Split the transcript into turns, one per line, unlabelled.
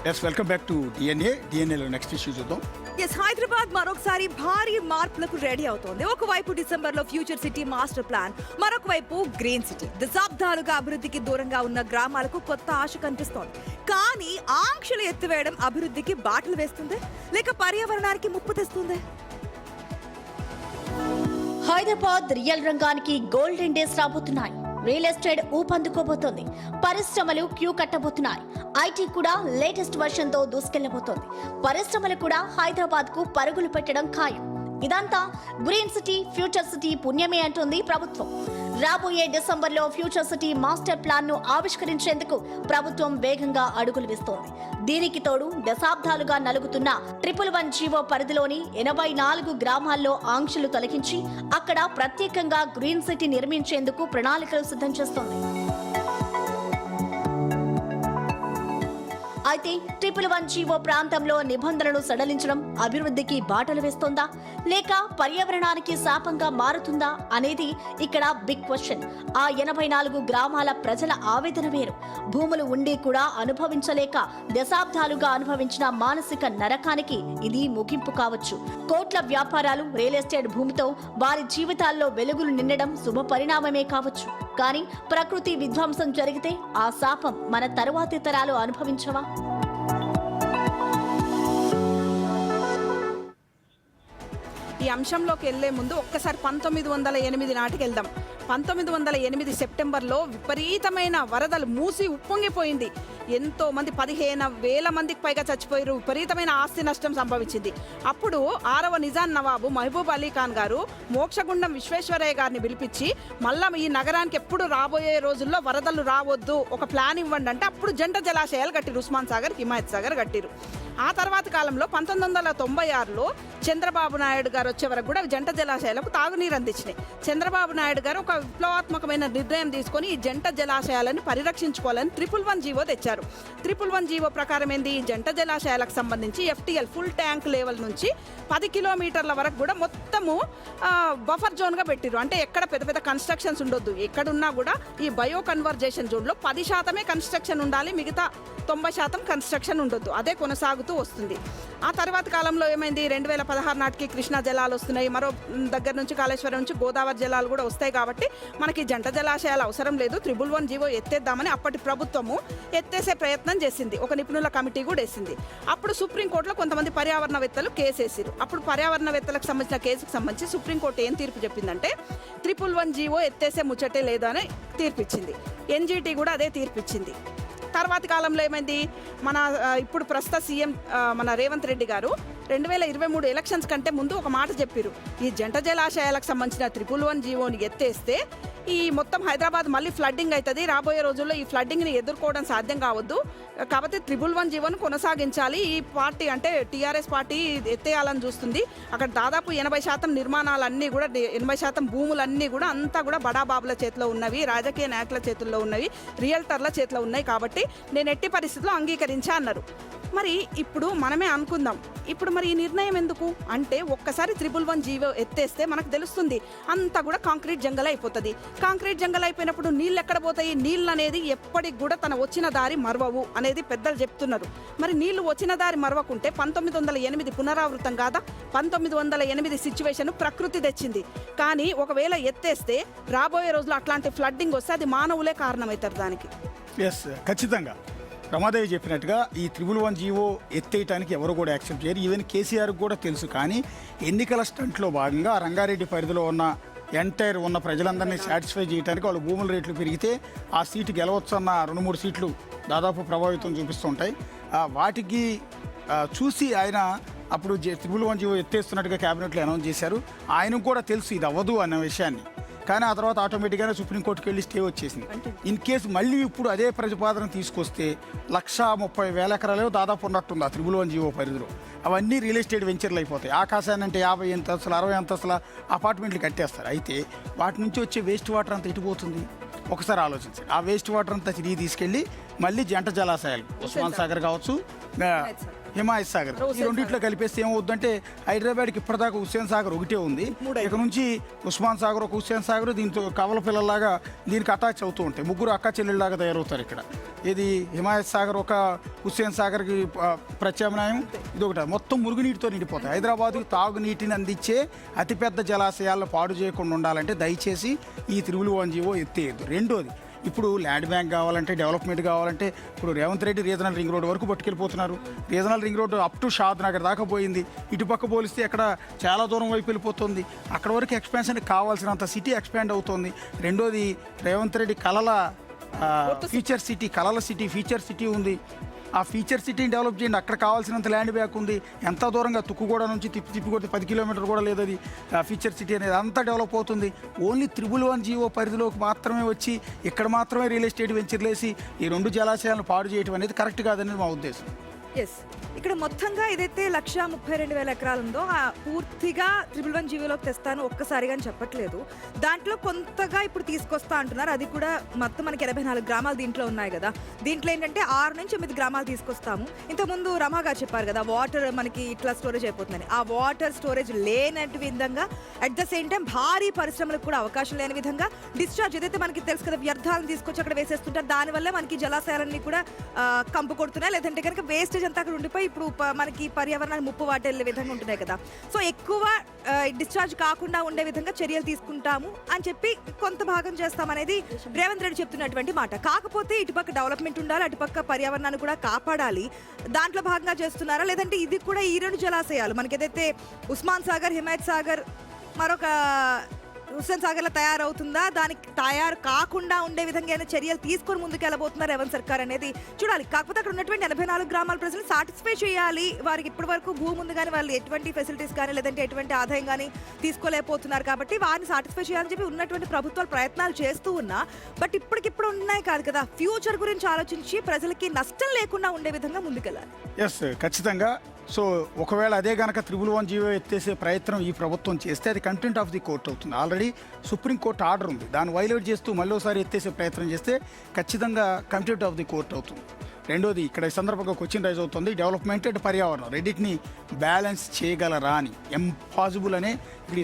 Welcome back to డిఎన్ఏలో next issue చూద్దాం.
హైదరాబాద్ మరొకసారి భారీ మార్పులకు రెడీ అవుతోంది. ఒకవైపు డిసెంబర్లో ఫ్యూచర్ సిటీ మాస్టర్ ప్లాన్, మరొక వైపు గ్రీన్ సిటీ. దశాబ్దాలుగా అభివృద్ధికి దూరంగా ఉన్న గ్రామాలకు కొత్త ఆశ కనిపిస్తోంది. కానీ ఆంక్షలు ఎత్తివేయడం అభివృద్ధికి బాటలు వేస్తుంది, లేక పర్యావరణానికి ముప్పు తెస్తుంది?
హైదరాబాద్ రియల్ రంగానికి గోల్డెన్ డేస్ రాబోతున్నాయి. రియల్ ఎస్టేట్ ఊపందుకోబోతోంది. పరిశ్రమలు క్యూ కట్టబోతున్నాయి. ఐటీ కూడా లేటెస్ట్ వర్షన్ తో దూసుకెళ్లబోతోంది. పరిశ్రమలు కూడా హైదరాబాద్ కు పరుగులు పెట్టడం ఖాయం. ఇదంతా గ్రీన్ సిటీ, ఫ్యూచర్ సిటీ పుణ్యమే అంటుంది ప్రభుత్వం. రాబోయే డిసెంబర్లో ఫ్యూచర్ సిటీ మాస్టర్ ప్లాన్ ను ఆవిష్కరించేందుకు ప్రభుత్వం వేగంగా అడుగులు వేస్తోంది. దీనికి తోడు దశాబ్దాలుగా నలుగుతున్న 111 జీవో పరిధిలోని 84 గ్రామాల్లో ఆంక్షలు తొలగించి అక్కడ ప్రత్యేకంగా గ్రీన్ సిటీ నిర్మించేందుకు ప్రణాళికలు సిద్ధం చేస్తోంది. అయితే 111 జీవో ప్రాంతంలో నిబంధనలు సడలించడం అభివృద్ధికి బాటలు వేస్తోందా, లేక పర్యావరణానికి శాపంగా మారుతుందా అనేది ఇక్కడ బిగ్ క్వశ్చన్. ఆ 84 గ్రామాల ప్రజల ఆవేదన వేరు. భూములు ఉండి కూడా అనుభవించలేక దశాబ్దాలుగా అనుభవించిన మానసిక నరకానికి ఇది ముగింపు కావచ్చు. కోట్ల వ్యాపారాలు, రియల్ ఎస్టేట్ భూమితో వారి జీవితాల్లో వెలుగులు నిండడం శుభ పరిణామమే కావచ్చు. కానీ ప్రకృతి విధ్వంసం జరిగితే ఆ శాపం మన తరువాతి తరాలు అనుభవించవా?
ఈ అంశంలోకి వెళ్లే ముందు ఒక్కసారి 1908 నాటికి వెళ్దాం. 1908 సెప్టెంబర్లో విపరీతమైన వరదలు, మూసి ఉప్పొంగిపోయింది. ఎంతో మంది, 15,000 మందికి పైగా చచ్చిపోయారు. విపరీతమైన ఆస్తి నష్టం సంభవించింది. అప్పుడు 6వ నిజాం నవాబు మహబూబ్ అలీ ఖాన్ గారు మోక్షగుండం విశ్వేశ్వరయ్య గారిని పిలిపించి, మళ్ళా ఈ నగరానికి ఎప్పుడు రాబోయే రోజుల్లో వరదలు రావద్దు, ఒక ప్లాన్ ఇవ్వండి అంటే అప్పుడు జంట జలాశయాలు కట్టిరు. ఉస్మాన్ సాగర్, హిమాయత్ సాగర్ కట్టిరు. ఆ తర్వాత కాలంలో 1996లో చంద్రబాబు నాయుడు గారు వచ్చే వరకు కూడా జంట జలాశయాలకు తాగునీరు అందించినాయి. చంద్రబాబు నాయుడు గారు ఒక విప్లవాత్మకమైన నిర్ణయం తీసుకొని ఈ జంట జలాశయాలను పరిరక్షించుకోవాలని 111 జీవో తెచ్చారు. 111 జీవో ప్రకారం ఏంది, ఈ జంట జలాశయాలకు సంబంధించి FTL ఫుల్ ట్యాంక్ లెవెల్ నుంచి 10 కిలోమీటర్ల వరకు కూడా మొత్తము బఫర్ జోన్గా పెట్టిరు. అంటే ఎక్కడ పెద్ద పెద్ద కన్స్ట్రక్షన్స్ ఉండొద్దు. ఎక్కడున్నా కూడా ఈ బయో కన్వర్జేషన్ జోన్లో 10% కన్స్ట్రక్షన్ ఉండాలి, మిగతా 90% కన్స్ట్రక్షన్ ఉండొద్దు. అదే కొనసాగుతూ వస్తుంది. ఆ తర్వాత కాలంలో ఏమైంది, 2016 నాటికి కృష్ణా జలాలు వస్తున్నాయి. మరో దగ్గర నుంచి కాళేశ్వరం నుంచి గోదావరి జలాలు కూడా వస్తాయి. కాబట్టి మనకి జంట జలాశయాలు అవసరం లేదు, 111 జీవో ఎత్తేద్దామని అప్పటి ప్రభుత్వము ఎత్తేసే ప్రయత్నం చేసింది. ఒక నిపుణుల కమిటీ కూడా వేసింది. అప్పుడు సుప్రీంకోర్టులో కొంతమంది పర్యావరణవేత్తలు కేసు వేసారు. అప్పుడు పర్యావరణవేత్తలకు సంబంధించిన కేసుకు సంబంధించి సుప్రీంకోర్టు ఏం తీర్పు చెప్పిందంటే 111 జీవో ఎత్తేసే ముచ్చటే లేదని తీర్పిచ్చింది. NGT కూడా అదే తీర్పిచ్చింది. తర్వాత కాలంలో ఏమైంది, మన ఇప్పుడు ప్రస్తుత సీఎం మన రేవంత్ రెడ్డి గారు 2023 ఎలక్షన్స్ కంటే ముందు ఒక మాట చెప్పారు. ఈ జంట జలాశయాలకు సంబంధించిన 111 జీవోని ఎత్తేస్తే ఈ మొత్తం హైదరాబాద్ మళ్ళీ ఫ్లడ్డింగ్ అవుతుంది. రాబోయే రోజుల్లో ఈ ఫ్లడ్డింగ్ని ఎదుర్కోవడం సాధ్యం కావద్దు. కాబట్టి 111 జీవోను కొనసాగించాలి. ఈ పార్టీ అంటే TRS పార్టీ ఎత్తేయాలని చూస్తుంది. అక్కడ దాదాపు 80% నిర్మాణాలన్నీ కూడా, 80% భూములన్నీ కూడా అంతా కూడా బడాబాబుల చేతిలో ఉన్నవి, రాజకీయ నాయకుల చేతుల్లో ఉన్నవి, రియల్టర్ల చేతిలో ఉన్నాయి. కాబట్టి నేను ఎట్టి పరిస్థితుల్లో అంగీకరించా అన్నారు. మరి ఇప్పుడు మనమే అనుకుందాం, ఇప్పుడు మరి ఈ నిర్ణయం ఎందుకు అంటే, ఒక్కసారి 111 జీవో ఎత్తేస్తే మనకు తెలుస్తుంది అంతా కూడా కాంక్రీట్ జంగల్ అయిపోతుంది. కాంక్రీట్ జంగల్ అయిపోయినప్పుడు నీళ్ళు ఎక్కడ పోతాయి? నీళ్ళు అనేది ఎప్పటికి కూడా తన వచ్చిన దారి మరవవు అనేది పెద్దలు చెప్తున్నారు. మరి నీళ్లు వచ్చిన దారి మరవకుంటే 1908 పునరావృతం కాదా? 1908 సిచ్యువేషన్ ప్రకృతి తెచ్చింది. కానీ ఒకవేళ ఎత్తేస్తే రాబోయే రోజుల్లో అట్లాంటి ఫ్లడ్డింగ్ వస్తే అది మానవులే కారణమవుతారు దానికి.
ఎస్, ఖచ్చితంగా రమాదేవి చెప్పినట్టుగా ఈ 111 జీవో ఎత్తేయటానికి ఎవరు కూడా యాక్సెప్ట్ చేయరు. ఈవెన్ కేసీఆర్కి కూడా తెలుసు. కానీ ఎన్నికల స్టంట్లో భాగంగా రంగారెడ్డి పరిధిలో ఉన్న ఎంటైర్ ఉన్న ప్రజలందరినీ సాటిస్ఫై చేయడానికి వాళ్ళు భూముల రేట్లు పెరిగితే ఆ సీటు గెలవచ్చు అన్న 2-3 సీట్లు దాదాపు ప్రభావితం చూపిస్తుంటాయి. వాటికి చూసి ఆయన అప్పుడు 111 జీవో ఎత్తేస్తున్నట్టుగా క్యాబినెట్లో అనౌన్స్ చేశారు. ఆయనకు కూడా తెలుసు ఇది అవ్వదు అన్న విషయాన్ని. కానీ ఆ తర్వాత ఆటోమేటిక్గానే సుప్రీంకోర్టుకి వెళ్ళి స్టే వచ్చేసింది. ఇన్ కేసు మళ్ళీ ఇప్పుడు అదే ప్రతిపాదన తీసుకొస్తే 130,000 ఎకరాలు దాదాపు ఉన్నట్టుంది ఆ 111 జీవో పరిధిలో. అవన్నీ రియల్ ఎస్టేట్ వెంచర్లు అయిపోతాయి. ఆకాశాన్ని అంటే 50 అంతస్తులు 60 అంతస్తుల అపార్ట్మెంట్లు కట్టేస్తారు. అయితే వాటి నుంచి వచ్చే వేస్ట్ వాటర్ అంతా ఇటుపోతుంది. ఒకసారి ఆలోచించండి. ఆ వేస్ట్ వాటర్ అంతా తిరిగి తీసుకెళ్ళి మళ్ళీ జంట జలాశయాలు, ఉస్మాన్ సాగర్ కావచ్చు, హిమాయత్ సాగర్, ఈ రెండింటిలో కలిపేస్తే ఏమవుద్దంటే హైదరాబాద్కి ఇప్పటిదాకా హుస్సేన్ సాగర్ ఒకటే ఉంది. ఇక నుంచి ఉస్మాన్ సాగర్ ఒక హుస్సేన్ సాగర్, దీంతో కవల పిల్లల్లాగా దీనికి అటాచ్ అవుతూ ఉంటాయి. ముగ్గురు అక్క చెల్లెళ్ళలాగా తయారవుతారు ఇక్కడ. ఇది హిమాయత్ సాగర్ ఒక హుస్సేన్ సాగర్కి ప్రత్యామ్నాయం ఇది ఒకటి. మొత్తం మురుగునీటితో నిండిపోతాయి. హైదరాబాద్కి తాగునీటిని అందించే అతిపెద్ద జలాశయాలను పాడు చేయకుండా ఉండాలంటే దయచేసి ఈ త్రిబుల్ వన్ జీవో ఎత్తేయద్దు. రెండోది, ఇప్పుడు ల్యాండ్ బ్యాంక్ కావాలంటే, డెవలప్మెంట్ కావాలంటే ఇప్పుడు Revanth Reddy regional ring road వరకు పట్టుకెళ్ళిపోతున్నారు. Regional ring road up to Shadnagar దాకా పోయింది. ఇటుపక్క పోలిస్తే అక్కడ చాలా దూరం వైపు వెళ్ళిపోతుంది. అక్కడ వరకు ఎక్స్పాన్షన్కి కావాల్సినంత సిటీ ఎక్స్పాండ్ అవుతుంది. రెండోది, రేవంత్ రెడ్డి కలల ఫ్యూచర్ సిటీ, కలల సిటీ, ఫ్యూచర్ సిటీ ఉంది. ఆ ఫ్యూచర్ సిటీని డెవలప్ చేయండి. అక్కడ కావాల్సినంత ల్యాండ్ బ్యాక్ ఉంది. ఎంత దూరంగా తుక్కుగూడ నుంచి తిప్పి కొడితే 10 కిలోమీటర్ కూడా లేదు అది ఫ్యూచర్ సిటీ అనేది. అంతా డెవలప్ అవుతుంది. ఓన్లీ త్రిబుల్ వన్ జీవో పరిధిలోకి మాత్రమే వచ్చి ఇక్కడ మాత్రమే రియల్ ఎస్టేట్ వెంచర్లేసి ఈ 2 జలాశయాలను పాడు చేయడం అనేది కరెక్ట్ కాదనేది మా ఉద్దేశం.
ఎస్, ఇక్కడ మొత్తంగా ఏదైతే 1,32,000 ఎకరాలు ఉందో ఆ పూర్తిగా త్రిబుల్ వన్ జీవోలోకి తెస్తాను ఒక్కసారిగా అని చెప్పట్లేదు. దాంట్లో కొంతగా ఇప్పుడు తీసుకొస్తా అంటున్నారు. అది కూడా మొత్తం మనకి 84 గ్రామాలు దీంట్లో ఉన్నాయి కదా. దీంట్లో ఏంటంటే 6 నుంచి 8 గ్రామాలు తీసుకొస్తాము. ఇంతకుముందు రమా గారు చెప్పారు కదా, వాటర్ మనకి ఇట్లా స్టోరేజ్ అయిపోతుందని. ఆ వాటర్ స్టోరేజ్ లేనట్టు విధంగా, అట్ ద సేమ్ టైం భారీ పరిశ్రమలకు కూడా అవకాశం లేని విధంగా డిశ్చార్జ్ ఏదైతే మనకి తెలుసు కదా, వ్యర్థాలను తీసుకొచ్చి అక్కడ వేసేస్తుంటారు. దానివల్ల మనకి జలాశయాలన్నీ కూడా కంపు కొడుతున్నాయి. లేదంటే కనుక వేస్టేజ్ అంతా అక్కడ ఉండిపోయి ఇప్పుడు మనకి పర్యావరణాన్ని ముప్పు వాటిల్లే విధంగా ఉంటున్నాయి కదా. సో ఎక్కువ డిశ్చార్జ్ కాకుండా ఉండే విధంగా చర్యలు తీసుకుంటాము అని చెప్పి కొంత భాగం చేస్తామనేది రేవంత్ రెడ్డి చెప్తున్నటువంటి మాట. కాకపోతే ఇటుపక్క డెవలప్మెంట్ ఉండాలి, అటుపక్క పర్యావరణాన్ని కూడా కాపాడాలి. దాంట్లో భాగంగా చేస్తున్నారా, లేదంటే ఇది కూడా ఈ 2 జలాశయాలు మనకి ఏదైతే ఉస్మాన్ సాగర్, హిమాయత్ సాగర్, మరొక హుస్సేన్ సాగర్లో తయారవుతుందా, దానికి తయారు కాకుండా ఉండే విధంగా ఏమైనా చర్యలు తీసుకొని ముందుకు వెళ్ళబోతున్నారు రేవంత్ సర్కార్ అనేది చూడాలి. కాకపోతే అక్కడ ఉన్నటువంటి 84 గ్రామాల ప్రజలు సాటిస్ఫై చేయాలి. వారికి ఇప్పటి వరకు భూమి ఉంది కానీ వాళ్ళు ఎటువంటి ఫెసిలిటీస్ కానీ లేదంటే ఎటువంటి ఆదాయం కానీ తీసుకోలేకపోతున్నారు. కాబట్టి వారిని సాటిస్ఫై చేయాలని చెప్పి ఉన్నటువంటి ప్రభుత్వాలు ప్రయత్నాలు చేస్తూ ఉన్నా, బట్ ఇప్పటికిప్పుడు ఉన్నాయి కాదు కదా, ఫ్యూచర్ గురించి ఆలోచించి ప్రజలకి నష్టం లేకుండా ఉండే విధంగా ముందుకెళ్ళాలి.
ఎస్, ఖచ్చితంగా. సో ఒకవేళ అదే కనుక త్రిబుల్ వన్ జీవో ఎత్తేసే ప్రయత్నం ఈ ప్రభుత్వం చేస్తే అది కంటెంప్ట్ ఆఫ్ ది కోర్ట్ అవుతుంది. ఆల్రెడీ సుప్రీంకోర్టు ఆర్డర్ ఉంది. దాన్ని వైలేట్ చేస్తూ మళ్ళీ ఒకసారి ఎత్తేసే ప్రయత్నం చేస్తే ఖచ్చితంగా కంటెంప్ట్ ఆఫ్ ది కోర్ట్ అవుతుంది. రెండోది, ఇక్కడ ఈ సందర్భంగా క్వశ్చన్ రైజ్ అవుతుంది, డెవలప్మెంట్ అండ్ పర్యావరణం రెండింటిని బ్యాలెన్స్ చేయగలరా అని. ఇంపాసిబుల్ అనే ఇప్పుడు